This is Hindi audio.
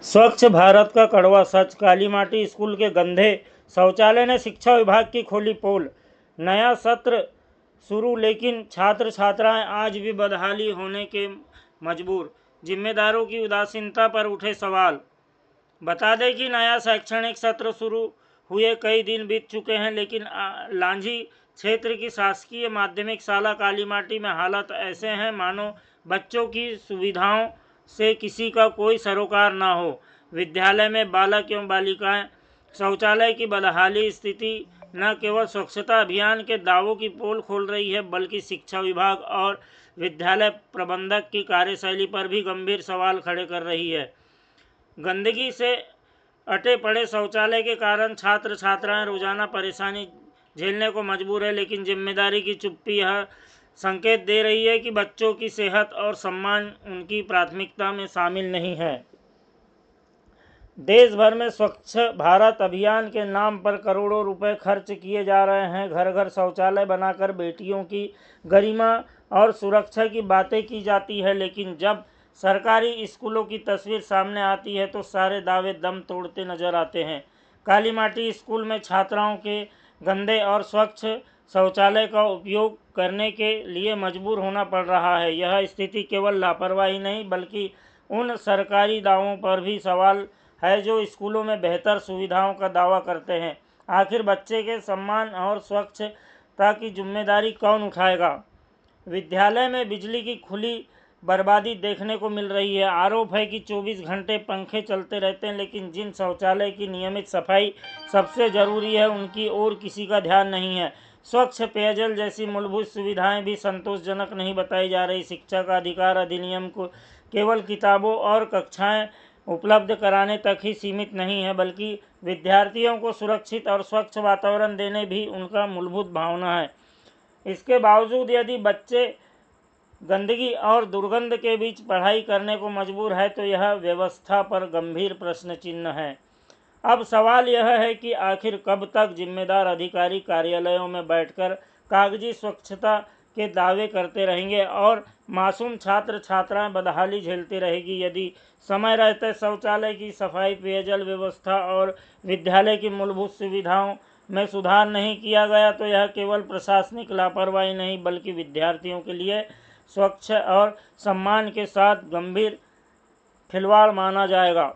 स्वच्छ भारत का कड़वा सच, कालीमाटी स्कूल के गंदे शौचालय ने शिक्षा विभाग की खोली पोल। नया सत्र शुरू लेकिन छात्र छात्राएं आज भी बदहाली होने के मजबूर। जिम्मेदारों की उदासीनता पर उठे सवाल। बता दें कि नया शैक्षणिक सत्र शुरू हुए कई दिन बीत चुके हैं, लेकिन लांझी क्षेत्र की शासकीय माध्यमिक शाला कालीमाटी में हालात ऐसे हैं मानो बच्चों की सुविधाओं से किसी का कोई सरोकार ना हो। विद्यालय में बालक एवं बालिकाएं शौचालय की बदहाली स्थिति न केवल स्वच्छता अभियान के दावों की पोल खोल रही है, बल्कि शिक्षा विभाग और विद्यालय प्रबंधक की कार्यशैली पर भी गंभीर सवाल खड़े कर रही है। गंदगी से अटे पड़े शौचालय के कारण छात्र छात्राएं रोजाना परेशानी झेलने को मजबूर है, लेकिन जिम्मेदारी की चुप्पी यह संकेत दे रही है कि बच्चों की सेहत और सम्मान उनकी प्राथमिकता में शामिल नहीं है। देश भर में स्वच्छ भारत अभियान के नाम पर करोड़ों रुपए खर्च किए जा रहे हैं। घर घर शौचालय बनाकर बेटियों की गरिमा और सुरक्षा की बातें की जाती है, लेकिन जब सरकारी स्कूलों की तस्वीर सामने आती है तो सारे दावे दम तोड़ते नजर आते हैं। कालीमाटी स्कूल में छात्राओं के गंदे और स्वच्छ शौचालय का उपयोग करने के लिए मजबूर होना पड़ रहा है। यह स्थिति केवल लापरवाही नहीं, बल्कि उन सरकारी दावों पर भी सवाल है जो स्कूलों में बेहतर सुविधाओं का दावा करते हैं। आखिर बच्चे के सम्मान और स्वच्छता की जिम्मेदारी कौन उठाएगा? विद्यालय में बिजली की खुली बर्बादी देखने को मिल रही है। आरोप है कि 24 घंटे पंखे चलते रहते हैं, लेकिन जिन शौचालय की नियमित सफाई सबसे ज़रूरी है उनकी ओर किसी का ध्यान नहीं है। स्वच्छ पेयजल जैसी मूलभूत सुविधाएं भी संतोषजनक नहीं बताई जा रही। शिक्षा का अधिकार अधिनियम को केवल किताबों और कक्षाएं उपलब्ध कराने तक ही सीमित नहीं है, बल्कि विद्यार्थियों को सुरक्षित और स्वच्छ वातावरण देने भी उनका मूलभूत भावना है। इसके बावजूद यदि बच्चे गंदगी और दुर्गंध के बीच पढ़ाई करने को मजबूर है तो यह व्यवस्था पर गंभीर प्रश्न चिन्ह है। अब सवाल यह है कि आखिर कब तक जिम्मेदार अधिकारी कार्यालयों में बैठकर कागजी स्वच्छता के दावे करते रहेंगे और मासूम छात्र छात्राएं बदहाली झेलती रहेगी। यदि समय रहते शौचालय की सफाई, पेयजल व्यवस्था और विद्यालय की मूलभूत सुविधाओं में सुधार नहीं किया गया तो यह केवल प्रशासनिक लापरवाही नहीं, बल्कि विद्यार्थियों के लिए स्वच्छ और सम्मान के साथ गंभीर खिलवाड़ माना जाएगा।